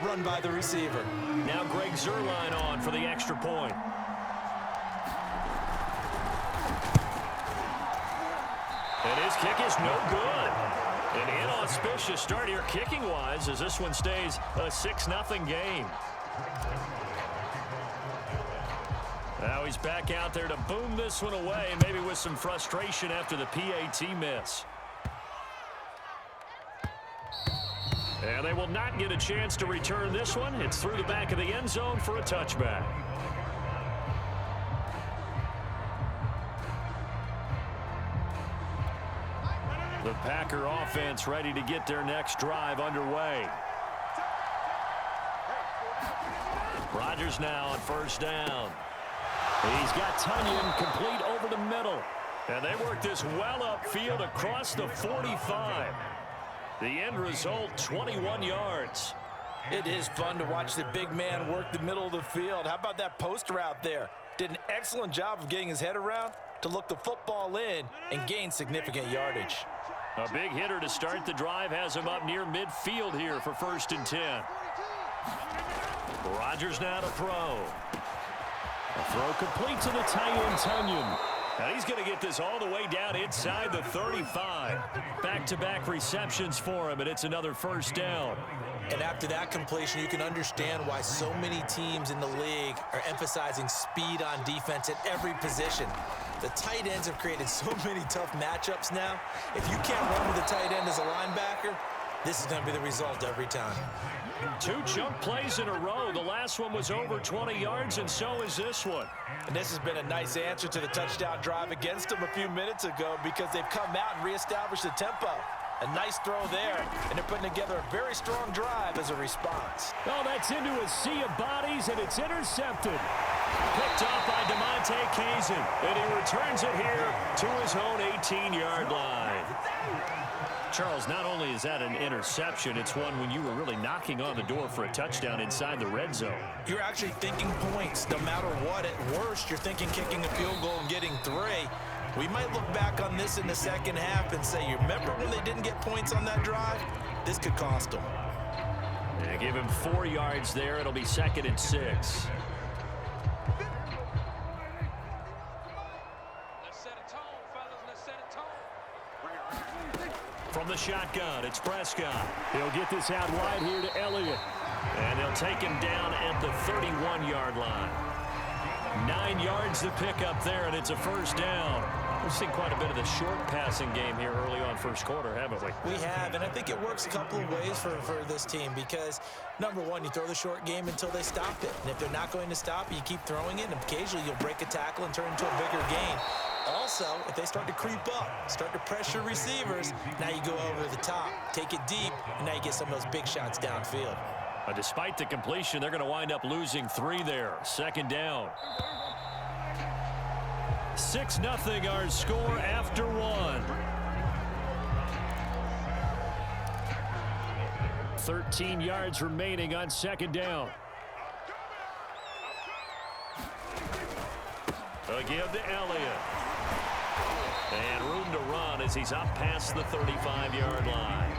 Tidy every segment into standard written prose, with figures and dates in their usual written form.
Run by the receiver. Now Greg Zuerlein on for the extra point. And his kick is no good. An inauspicious start here kicking-wise as this one stays a 6-0 game. Now he's back out there to boom this one away, maybe with some frustration after the PAT miss. And they will not get a chance to return this one. It's through the back of the end zone for a touchback. The Packer offense ready to get their next drive underway. Rodgers now on first down. He's got Tunyon complete over the middle. And they work this well upfield across the 45. The end result, 21 yards. It is fun to watch the big man work the middle of the field. How about that post route there? Did an excellent job of getting his head around to look the football in and gain significant yardage. A big hitter to start the drive has him up near midfield here for 1st and 10. Rodgers now to throw. A throw complete to the tight end, Tunyon. And he's going to get this all the way down inside the 35. Back-to-back receptions for him, and it's another first down. And after that completion, you can understand why so many teams in the league are emphasizing speed on defense at every position. The tight ends have created so many tough matchups now. If you can't run with a tight end as a linebacker, this is going to be the result every time. 2 chunk plays in a row. The last one was over 20 yards, and so is this one. And this has been a nice answer to the touchdown drive against them a few minutes ago because they've come out and reestablished the tempo. A nice throw there, and they're putting together a very strong drive as a response. Oh, that's into a sea of bodies, and it's intercepted. Picked off by DeMonte Kazin, and he returns it here to his own 18-yard line. Charles, not only is that an interception, it's one when you were really knocking on the door for a touchdown inside the red zone. You're actually thinking points no matter what. At worst, you're thinking kicking a field goal and getting 3. We might look back on this in the second half and say, you remember when they didn't get points on that drive? This could cost them. They give him 4 yards there. It'll be 2nd and 6. From the shotgun, it's Prescott. He'll get this out wide here to Elliott. And they'll take him down at the 31-yard line. 9 yards to pick up there, and it's a first down. We've seen quite a bit of the short passing game here early on first quarter, haven't we? We have, and I think it works a couple of ways for this team because, number one, you throw the short game until they stop it. And if they're not going to stop it, you keep throwing it, and occasionally you'll break a tackle and turn into a bigger gain. Also, if they start to creep up, start to pressure receivers, now you go over the top, take it deep, and now you get some of those big shots downfield. Despite the completion, they're going to wind up losing 3 there. 2nd down. 6-0 our score after 1. 13 yards remaining on 2nd down. A give to Elliott. And room to run as he's up past the 35-yard line.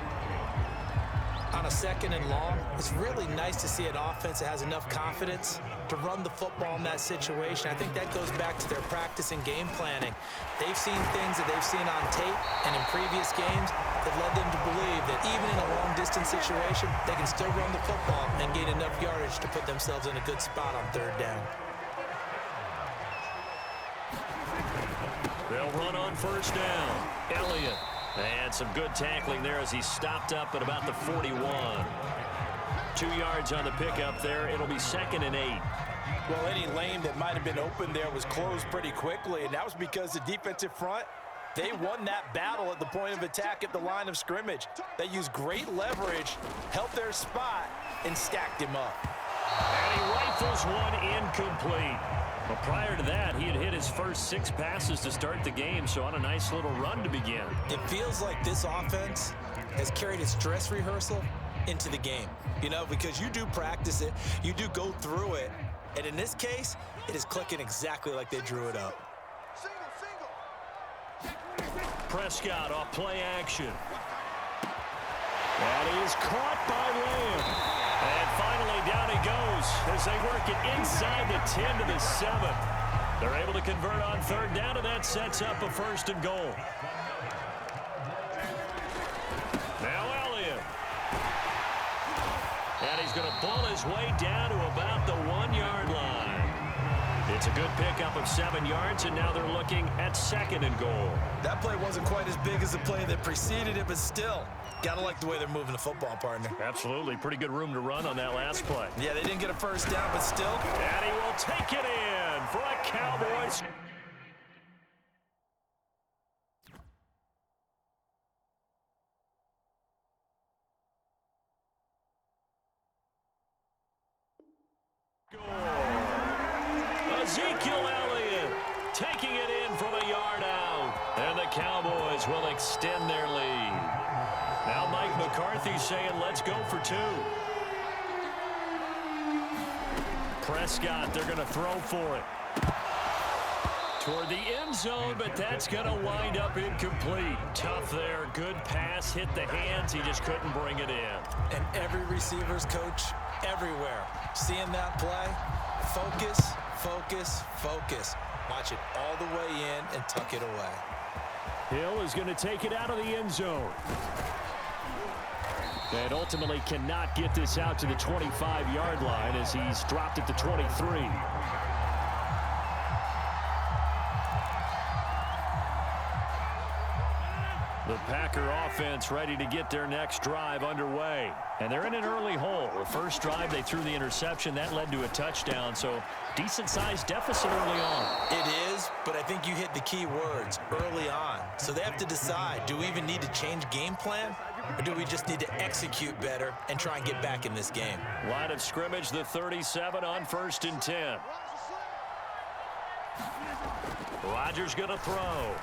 On a 2nd and long, it's really nice to see an offense that has enough confidence to run the football in that situation. I think that goes back to their practice and game planning. They've seen things that they've seen on tape and in previous games that led them to believe that even in a long-distance situation, they can still run the football and gain enough yardage to put themselves in a good spot on 3rd down. They'll run on first down. Elliott. And some good tackling there as he stopped up at about the 41. 2 yards on the pickup there. It'll be 2nd and 8. Well, any lane that might have been open there was closed pretty quickly, and that was because the defensive front, they won that battle at the point of attack at the line of scrimmage. They used great leverage, helped their spot, and stacked him up. And he rifles one incomplete. But prior to that, he had hit his first 6 passes to start the game, so on a nice little run to begin. It feels like this offense has carried its dress rehearsal into the game, you know, because you do practice it, you do go through it, and in this case, it is clicking exactly like they drew it up. Prescott off play action. That is caught by Lamb. And finally, down he goes as they work it inside the 10 to the 7. They're able to convert on third down, and that sets up a 1st and goal. Now Elliott. And he's going to pull his way down to about the 1-yard line. It's a good pickup of 7 yards, and now they're looking at 2nd and goal. That play wasn't quite as big as the play that preceded it, but still, gotta like the way they're moving the football, partner. Absolutely. Pretty good room to run on that last play. Yeah, they didn't get a first down, but still. And he will take it in for a Cowboys. Ezekiel Elliott taking it in from a yard out. And the Cowboys will extend their lead. Now Mike McCarthy saying, let's go for 2. Prescott, they're going to throw for it. Toward the end zone, but that's going to wind up incomplete. Tough there. Good pass. Hit the hands. He just couldn't bring it in. And every receiver's coach everywhere. Seeing that play, focus, focus, focus. Watch it all the way in and tuck it away. Hill is going to take it out of the end zone. And ultimately cannot get this out to the 25-yard line as he's dropped at the 23. The Packer offense ready to get their next drive underway. And they're in an early hole. The first drive, they threw the interception. That led to a touchdown, so decent-sized deficit early on. It is, but I think you hit the key words, early on. So they have to decide, do we even need to change game plan? Or do we just need to execute better and try and get back in this game? Line of scrimmage, the 37 on 1st and 10. Rodgers going to throw.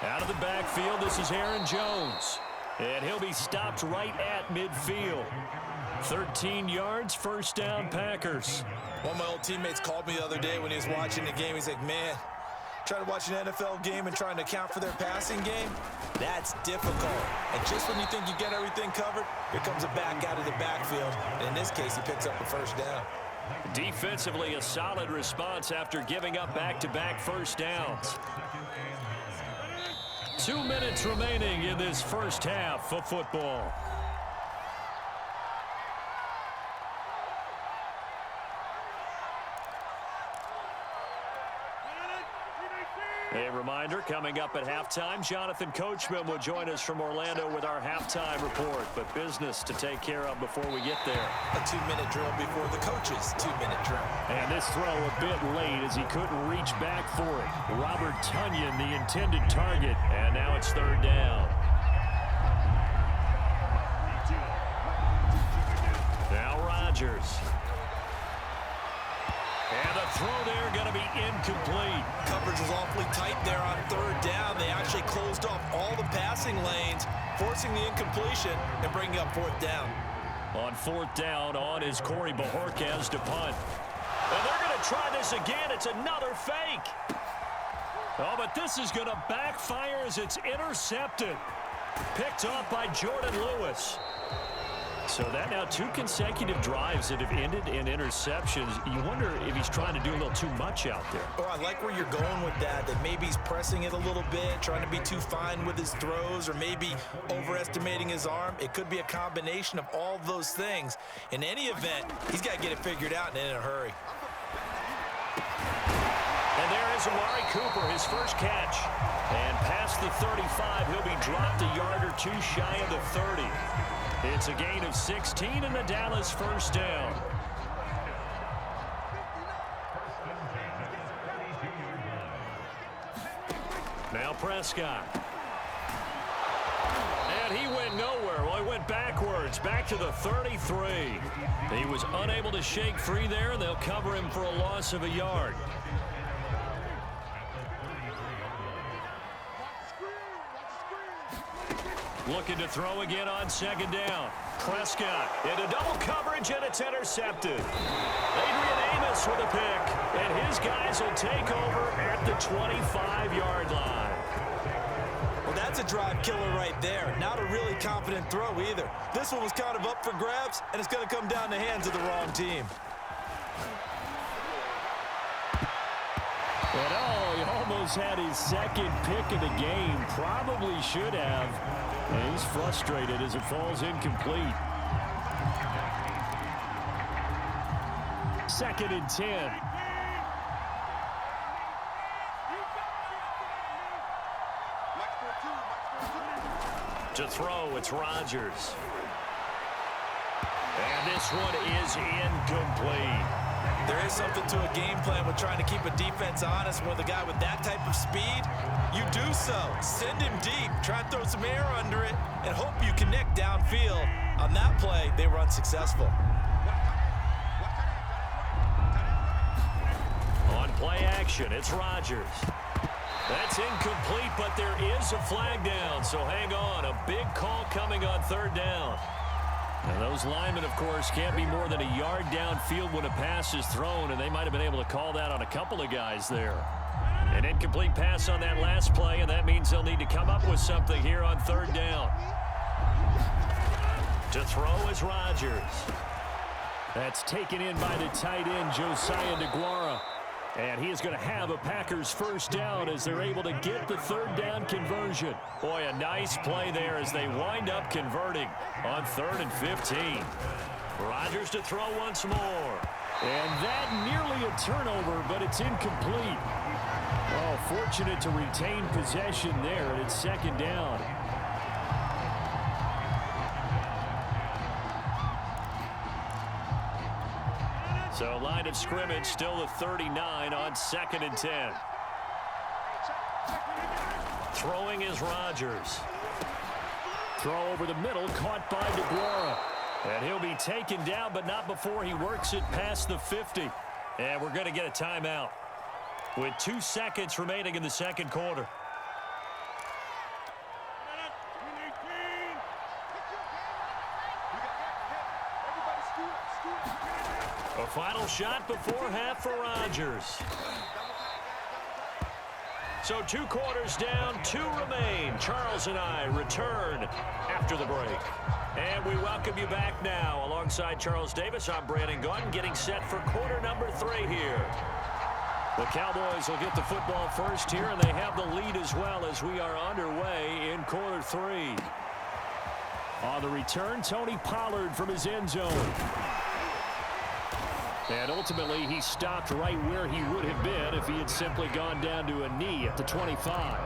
Out of the backfield, this is Aaron Jones. And he'll be stopped right at midfield. 13 yards, 1st down, Packers. One of my old teammates called me the other day when he was watching the game. He's like, man, trying to watch an NFL game and trying to account for their passing game, that's difficult. And just when you think you get everything covered, here comes a back out of the backfield. And in this case, he picks up a 1st down. Defensively, a solid response after giving up back-to-back 1st downs. 2 minutes remaining in this first half of football. A reminder, coming up at halftime, Jonathan Coachman will join us from Orlando with our halftime report, but business to take care of before we get there. A 2-minute drill before the coach's 2-minute drill. And this throw a bit late as he couldn't reach back for it. Robert Tonyan, the intended target, and now it's 3rd down. Now Rodgers. And the throw there going to be incomplete. Coverage was awfully tight there on 3rd down. They actually closed off all the passing lanes, forcing the incompletion and bringing up 4th down. On 4th down, on is Corey Bajorquez to punt. And they're going to try this again. It's another fake. Oh, but this is going to backfire as it's intercepted. Picked off by Jordan Lewis. So that now 2 consecutive drives that have ended in interceptions. You wonder if he's trying to do a little too much out there. Oh, I like where you're going with that maybe he's pressing it a little bit, trying to be too fine with his throws, or maybe overestimating his arm. It could be a combination of all those things. In any event, he's got to get it figured out and in a hurry. And there is Amari Cooper, his first catch. And past the 35, he'll be dropped a yard or 2 shy of the 30. It's a gain of 16 and the Dallas 1st down. Now Prescott. And he went nowhere. Well, he went backwards, back to the 33. He was unable to shake free there. They'll cover him for a loss of a yard. Looking to throw again on 2nd down. Prescott into double coverage, and it's intercepted. Adrian Amos with a pick, and his guys will take over at the 25-yard line. Well, that That's a drive killer right there. Not a really confident throw either. This one was kind of up for grabs, and it's going to come down the hands of the wrong team. And oh, he almost had his second pick of the game. Probably should have. And he's frustrated as it falls incomplete. 2nd and 10. To throw, it's Rodgers. And this one is incomplete. There is something to a game plan with trying to keep a defense honest. With a guy with that type of speed, you do so. Send him deep, try and throw some air under it, and hope you connect downfield. On that play, they were unsuccessful. On play action, it's Rodgers. That's incomplete, but there is a flag down, so hang on. A big call coming on 3rd down. And those linemen, of course, can't be more than a yard downfield when a pass is thrown, and they might have been able to call that on a couple of guys there. An incomplete pass on that last play, and that means they'll need to come up with something here on 3rd down. To throw is Rodgers. That's taken in by the tight end, Josiah DeGuara. And he is going to have a Packers first down as they're able to get the 3rd down conversion. Boy, a nice play there as they wind up converting on 3rd and 15. Rodgers to throw once more. And that nearly a turnover, but it's incomplete. Oh, fortunate to retain possession there, and it's 2nd down. So line of scrimmage still the 39 on 2nd and 10. Throwing is Rodgers. Throw over the middle, caught by DeGuara. And he'll be taken down, but not before he works it past the 50. And we're going to get a timeout with 2 seconds remaining in the 2nd quarter. A final shot before half for Rodgers. So 2 quarters down, 2 remain. Charles and I return after the break. And we welcome you back now. Alongside Charles Davis, I'm Brandon Gaudin, getting set for quarter number 3 here. The Cowboys will get the football first here, and they have the lead as well as we are underway in quarter 3. On the return, Tony Pollard from his end zone. And ultimately, he stopped right where he would have been if he had simply gone down to a knee at the 25.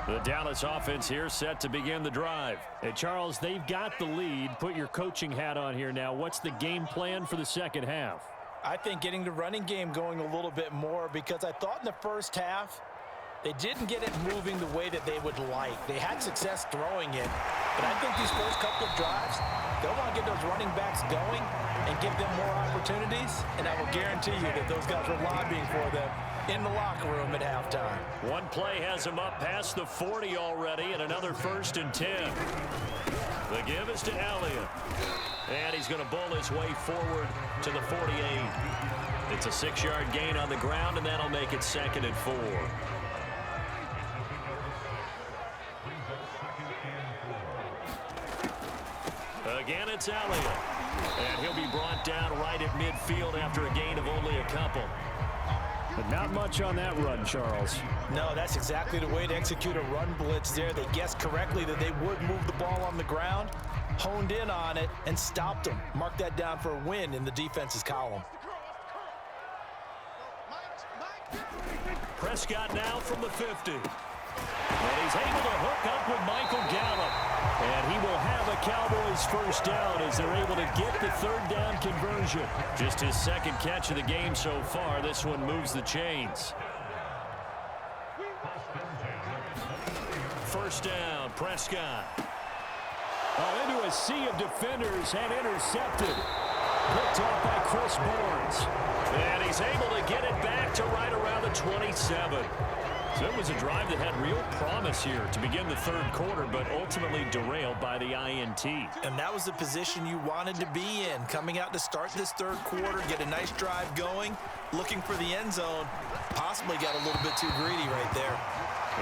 The Dallas offense here set to begin the drive. Hey, Charles, they've got the lead. Put your coaching hat on here now. What's the game plan for the second half? I think getting the running game going a little bit more, because I thought in the first half they didn't get it moving the way that they would like. They had success throwing it, but I think these first couple of drives, they'll want to get those running backs going and give them more opportunities, and I will guarantee you that those guys are lobbying for them in the locker room at halftime. One play has him up past the 40 already, and another 1st and 10. The give is to Elliott, and he's going to bowl his way forward to the 48. It's a 6-yard gain on the ground, and that'll make it 2nd and 4. Again, it's Elliott. And he'll be brought down right at midfield after a gain of only a couple. But not much on that run, Charles. No, that's exactly the way to execute a run blitz there. They guessed correctly that they would move the ball on the ground, honed in on it, and stopped them. Mark that down for a win in the defense's column. Prescott now from the 50. And he's able to hook up with Michael Gallup. And he will have a Cowboys first down as they're able to get the 3rd down conversion. Just his 2nd catch of the game so far. This one moves the chains. First down, Prescott. Oh, into a sea of defenders and intercepted. Picked off by Chris Barnes. And he's able to get it back to right around the 27. So it was a drive that had real promise here to begin the 3rd quarter, but ultimately derailed by the INT. And that was the position you wanted to be in. Coming out to start this 3rd quarter, get a nice drive going, looking for the end zone. Possibly got a little bit too greedy right there.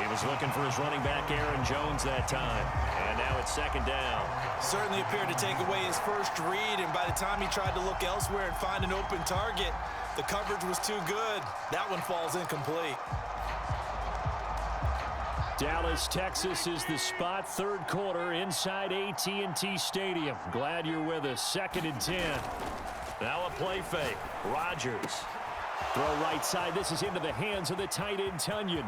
He was looking for his running back, Aaron Jones, that time. And now it's second down. Certainly appeared to take away his first read, and by the time he tried to look elsewhere and find an open target, the coverage was too good. That one falls incomplete. Dallas, Texas is the spot. Third quarter inside AT&T Stadium. Glad you're with us. 2nd and 10. Now a play fake. Rodgers. Throw right side. This is into the hands of the tight end, Tunyon.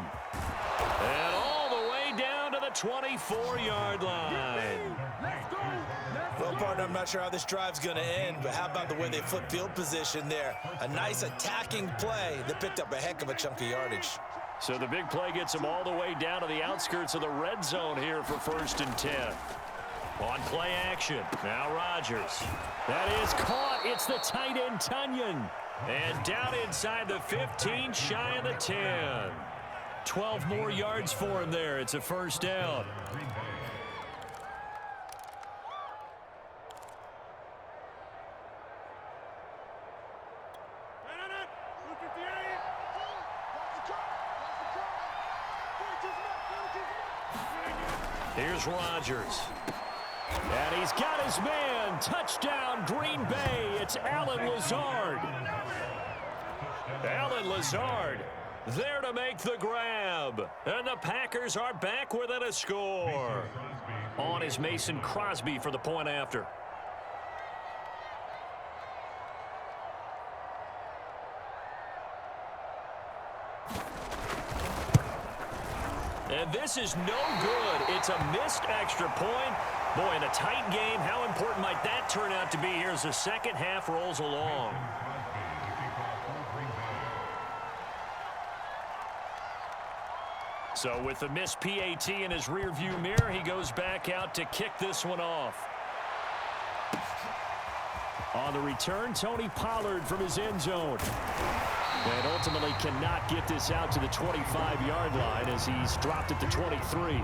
And all the way down to the 24-yard line. Well, partner, I'm not sure how this drive's going to end, but how about the way they flip field position there? A nice attacking play that picked up a heck of a chunk of yardage. So the big play gets him all the way down to the outskirts of the red zone here for 1st and 10. On play action, now Rodgers. That is caught. It's the tight end, Tunyon. And down inside the 15, shy of the 10. 12 more yards for him there. It's a 1st down. Here's Rodgers. And he's got his man. Touchdown, Green Bay. It's Allen Lazard. Allen Lazard there to make the grab. And the Packers are back within a score. On is Mason Crosby for the point after. And this is no good. It's a missed extra point. Boy, in a tight game, how important might that turn out to be here as the second half rolls along? So with the missed PAT in his rearview mirror, he goes back out to kick this one off. On the return, Tony Pollard from his end zone. And ultimately cannot get this out to the 25-yard line as he's dropped at the 23.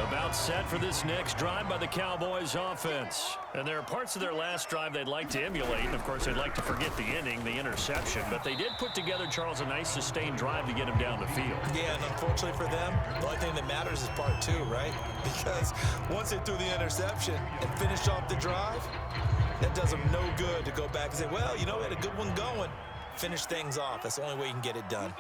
About set for this next drive by the Cowboys offense. And there are parts of their last drive they'd like to emulate. And, of course, they'd like to forget the inning, the interception. But they did put together, Charles, a nice sustained drive to get him down the field. Yeah, and unfortunately for them, the only thing that matters is part 2, right? Because once they threw the interception and finished off the drive, that does them no good to go back and say, well, you know, we had a good one going. Finish things off. That's the only way you can get it done.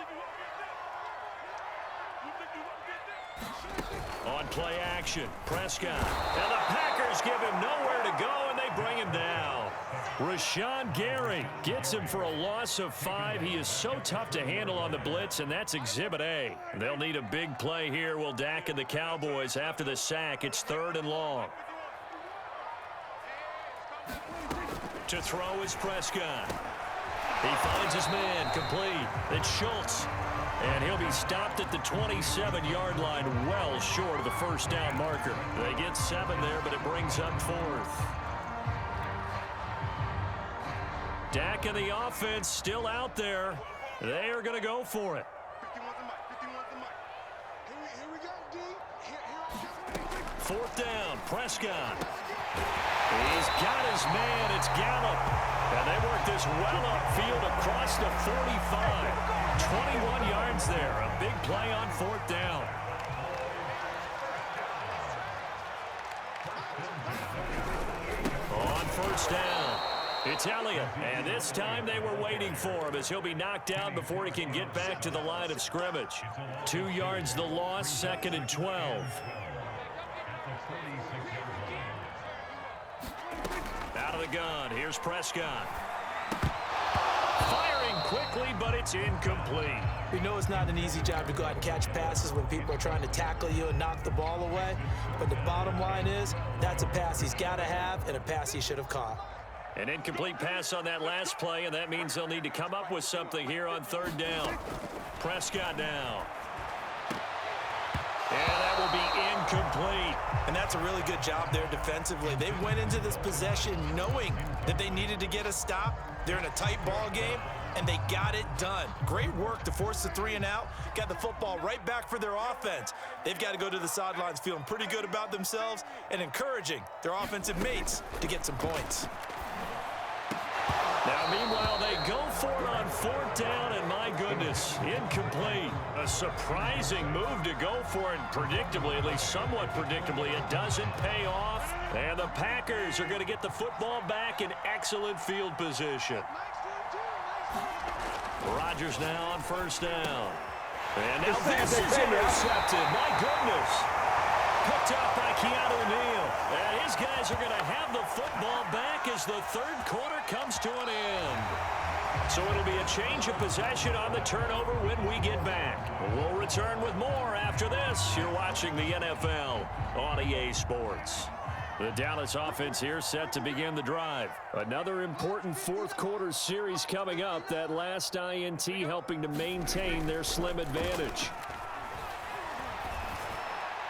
On play action, Prescott. And the Packers give him nowhere to go, and they bring him down. Rashawn Gary gets him for a loss of 5. He is so tough to handle on the blitz, and that's Exhibit A. They'll need a big play here, will Dak and the Cowboys after the sack. It's 3rd and long. To throw is Prescott. He finds his man, complete. It's Schultz. And he'll be stopped at the 27-yard line, well short of the 1st down marker. They get 7 there, but it brings up 4th. Dak and the offense still out there. They are going to go for it. 4th down, Prescott. He's got his man. It's Gallup. And they work this well upfield across the 45. 21 yards there. A big play on 4th down. On 1st down, it's Elliott. And this time they were waiting for him as he'll be knocked out before he can get back to the line of scrimmage. 2 yards the loss, 2nd and 12. Out of the gun, here's Prescott. Firing quickly, but it's incomplete. We know it's not an easy job to go out and catch passes when people are trying to tackle you and knock the ball away. But the bottom line is, that's a pass he's got to have and a pass he should have caught. An incomplete pass on that last play, and that means they'll need to come up with something here on 3rd down. Prescott now. And that will be incomplete. And that's a really good job there defensively. They went into this possession knowing that they needed to get a stop. They're in a tight ball game, and they got it done. Great work to force the 3 and out. Got the football right back for their offense. They've got to go to the sidelines feeling pretty good about themselves and encouraging their offensive mates to get some points. Now, meanwhile, they go for it on 4th down, and my goodness, incomplete. A surprising move to go for it, predictably, at least somewhat predictably. It doesn't pay off, and the Packers are going to get the football back in excellent field position. Rodgers now on 1st down. And now this is intercepted. My goodness. Picked up by Keanu Neal. And his guys are going to have the football back as the 3rd quarter comes to an end. So it'll be a change of possession on the turnover when we get back. We'll return with more after this. You're watching the NFL on EA Sports. The Dallas offense here set to begin the drive. Another important 4th quarter series coming up. That last INT helping to maintain their slim advantage.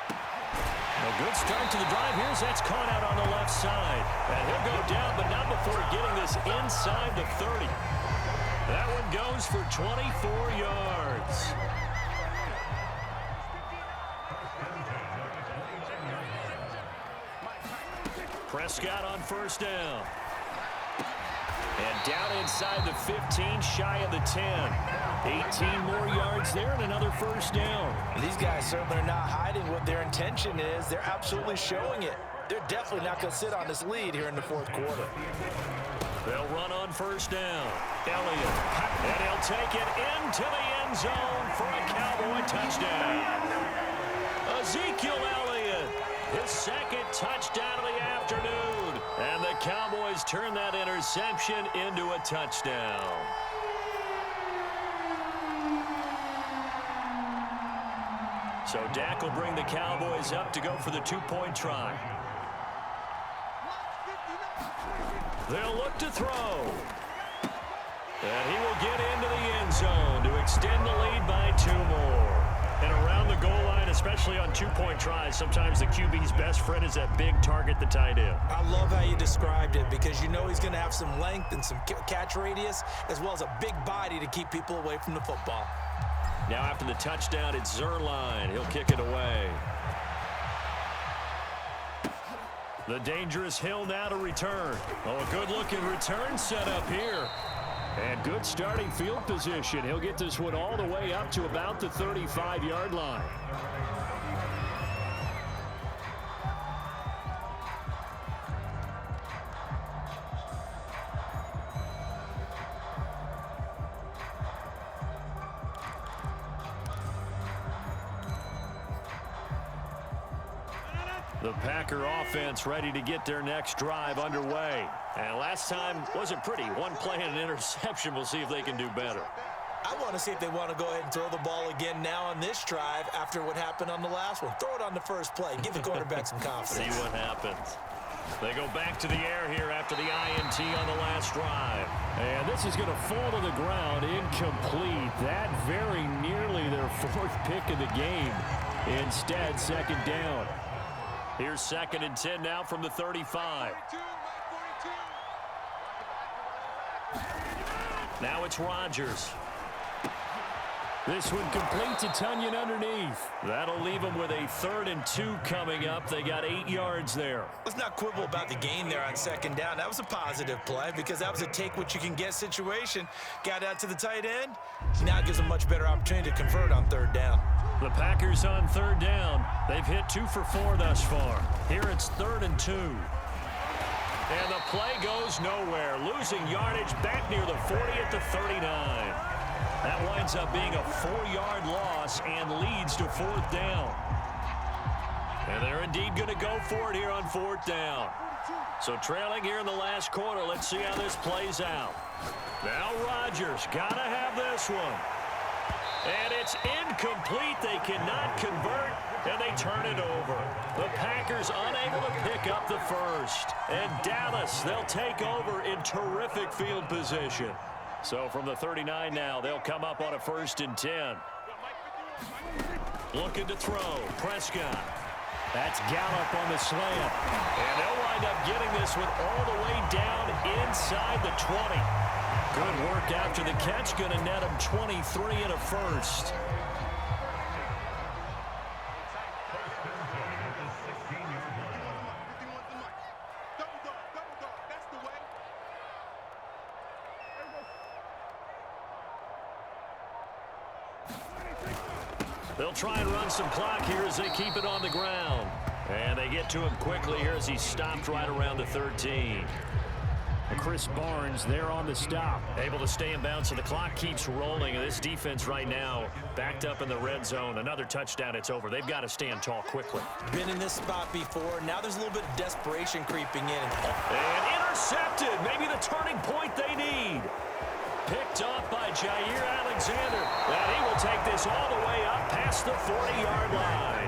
A good start to the drive. Here's that's caught out on the left side. And he'll go down, but not before getting this inside the 30. That one goes for 24 yards. Prescott on 1st down. And down inside the 15, shy of the 10. 18 more yards there and another 1st down. And these guys certainly are not hiding what their intention is. They're absolutely showing it. They're definitely not going to sit on this lead here in the 4th quarter. They'll run on 1st down. Elliott. And he'll take it into the end zone for a Cowboy touchdown. Ezekiel Elliott, his 2nd touchdown of the afternoon. And the Cowboys turn that interception into a touchdown. So Dak will bring the Cowboys up to go for the 2-point try. They'll look to throw. And he will get into the end zone to extend the lead by 2 more. And around the goal line, especially on 2-point tries, sometimes the QB's best friend is that big target, the tight end. I love how you described it because you know he's going to have some length and some catch radius as well as a big body to keep people away from the football. Now after the touchdown, it's Zerline. He'll kick it away. The dangerous Hill now to return. Oh, a good-looking return set up here. And good starting field position. He'll get this one all the way up to about the 35-yard line. The Packer offense ready to get their next drive underway. And last time wasn't pretty. One play and an interception. We'll see if they can do better. I want to see if they want to go ahead and throw the ball again now on this drive after what happened on the last one. Throw it on the first play. Give the quarterback some confidence. See what happens. They go back to the air here after the INT on the last drive. And this is going to fall to the ground incomplete. That very nearly their 4th pick of the game. Instead, 2nd down. Here's 2nd and 10 now from the 35. Now it's Rodgers. This one complete to Tunyon underneath. That'll leave them with a 3rd and 2 coming up. They got 8 yards there. Let's not quibble about the gain there on 2nd down. That was a positive play because that was a take-what-you-can-get situation. Got out to the tight end. Now it gives them much better opportunity to convert on 3rd down. The Packers on 3rd down. They've hit 2 for 4 thus far. Here it's 3rd and 2. And the play goes nowhere. Losing yardage back near the 40 at the 39. That winds up being a 4-yard loss and leads to 4th down. And they're indeed going to go for it here on 4th down. So trailing here in the last quarter, let's see how this plays out. Now Rodgers got to have this one. And it's incomplete. They cannot convert, and they turn it over. The Packers unable to pick up the first. And Dallas, they'll take over in terrific field position. So from the 39 now, they'll come up on a 1st and 10. Looking to throw. Prescott. That's Gallup on the slant. And they'll wind up getting this one all the way down inside the 20. Good work after the catch. Going to net him 23 and a 1st. They'll try and run some clock here as they keep it on the ground. And they get to him quickly here as he's stopped right around the 13. Chris Barnes there on the stop. Able to stay in bounds, so the clock keeps rolling. And this defense right now backed up in the red zone. Another touchdown, it's over. They've got to stand tall quickly. Been in this spot before. Now there's a little bit of desperation creeping in. And intercepted. Maybe the turning point they need. Picked off by Jair Alexander. And he will take this all the way up past the 40-yard line.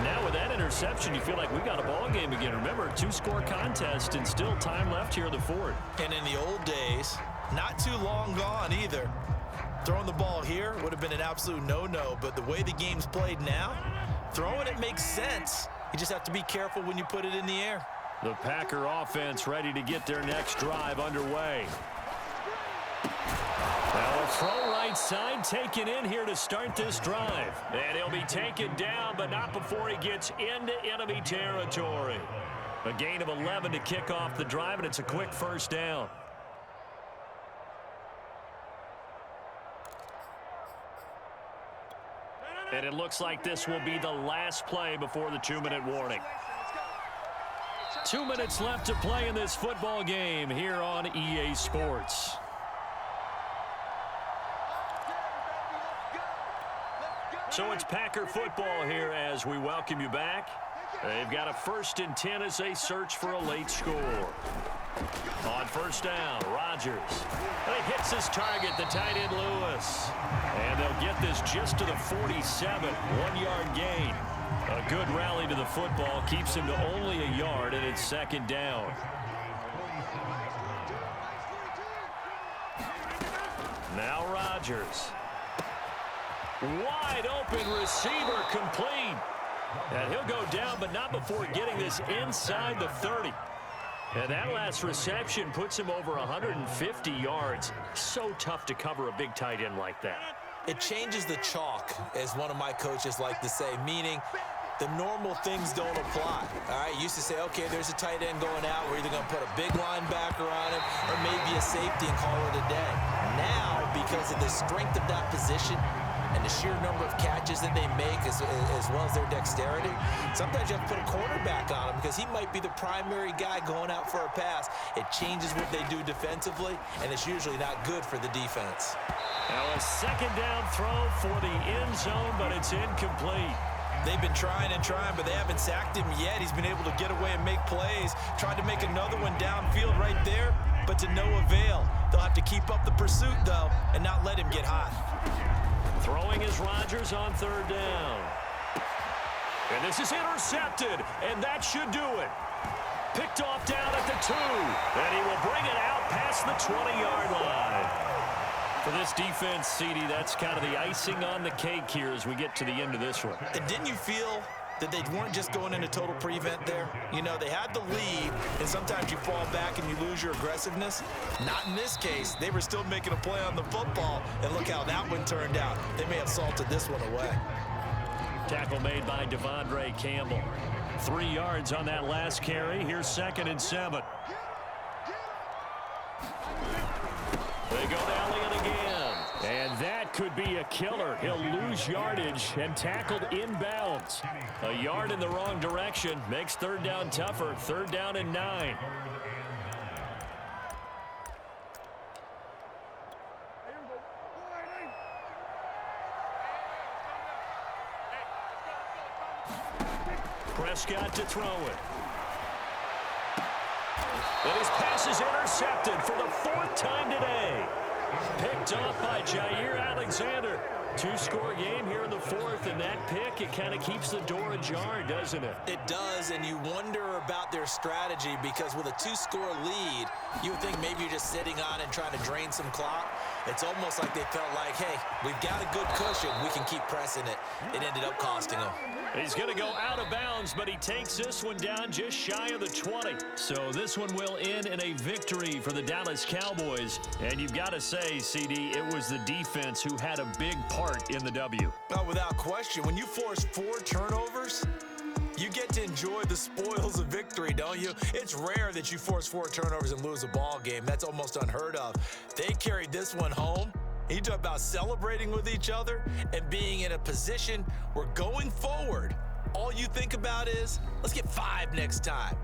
Now with that interception, you feel like we got a ball game again. Remember, 2-score contest and still time left here in the fourth. And in the old days, not too long gone either. Throwing the ball here would have been an absolute no-no, but the way the game's played now, throwing it makes sense. You just have to be careful when you put it in the air. The Packer offense ready to get their next drive underway. Now a throw right side taken in here to start this drive. And he'll be taken down, but not before he gets into enemy territory. A gain of 11 to kick off the drive, and it's a quick first down. And it looks like this will be the last play before the 2-minute warning. 2 minutes left to play in this football game here on EA Sports. So it's Packer football here as we welcome you back. They've got a 1st and 10 as they search for a late score. On first down, Rodgers. And he hits his target, the tight end Lewis. And they'll get this just to the 47, 1-yard gain. A good rally to the football keeps him to only a yard, and it's 2nd down. Now Rodgers. Wide open receiver complete. And he'll go down, but not before getting this inside the 30. And that last reception puts him over 150 yards. So tough to cover a big tight end like that. It changes the chalk, as one of my coaches like to say, meaning the normal things don't apply. All right, used to say, okay, there's a tight end going out. We're either going to put a big linebacker on him or maybe a safety and call it a day. Now, because of the strength of that position and the sheer number of catches that they make as well as their dexterity, sometimes you have to put a quarterback on him because he might be the primary guy going out for a pass. It changes what they do defensively, and it's usually not good for the defense. Now a 2nd down throw for the end zone, but it's incomplete. They've been trying and trying, but they haven't sacked him yet. He's been able to get away and make plays. Tried to make another one downfield right there, but to no avail. They'll have to keep up the pursuit, though, and not let him get hot. Throwing is Rodgers on 3rd down. And this is intercepted, and that should do it. Picked off down at the 2, and he will bring it out past the 20-yard line. For this defense, CD, that's kind of the icing on the cake here as we get to the end of this one. And didn't you feel that they weren't just going into total prevent there? You know, they had the lead, and sometimes you fall back and you lose your aggressiveness. Not in this case. They were still making a play on the football, and look how that one turned out. They may have salted this one away. Tackle made by Devondre Campbell. 3 yards on that last carry. Here's 2nd and 7. They go to Elliott again. And that could be a killer. He'll lose yardage and tackled inbounds. A yard in the wrong direction makes 3rd down tougher. 3rd down and 9. Prescott to throw it. And his pass is intercepted for the 4th time today. Picked off by Jair Alexander. 2-score game here in the 4th, and that pick, it kind of keeps the door ajar, doesn't it? It does, and you wonder about their strategy because with a 2-score lead, you would think maybe you're just sitting on it and trying to drain some clock. It's almost like they felt like, hey, we've got a good cushion. We can keep pressing it. It ended up costing them. He's going to go out of bounds, but he takes this one down just shy of the 20. So this one will end in a victory for the Dallas Cowboys. And you've got to say, CD, it was the defense who had a big part in the W. Well, without question, when you force 4 turnovers, you get to enjoy the spoils of victory, don't you? It's rare that you force 4 turnovers and lose a ball game. That's almost unheard of. They carried this one home. You talk about celebrating with each other and being in a position where going forward, all you think about is, let's get 5 next time.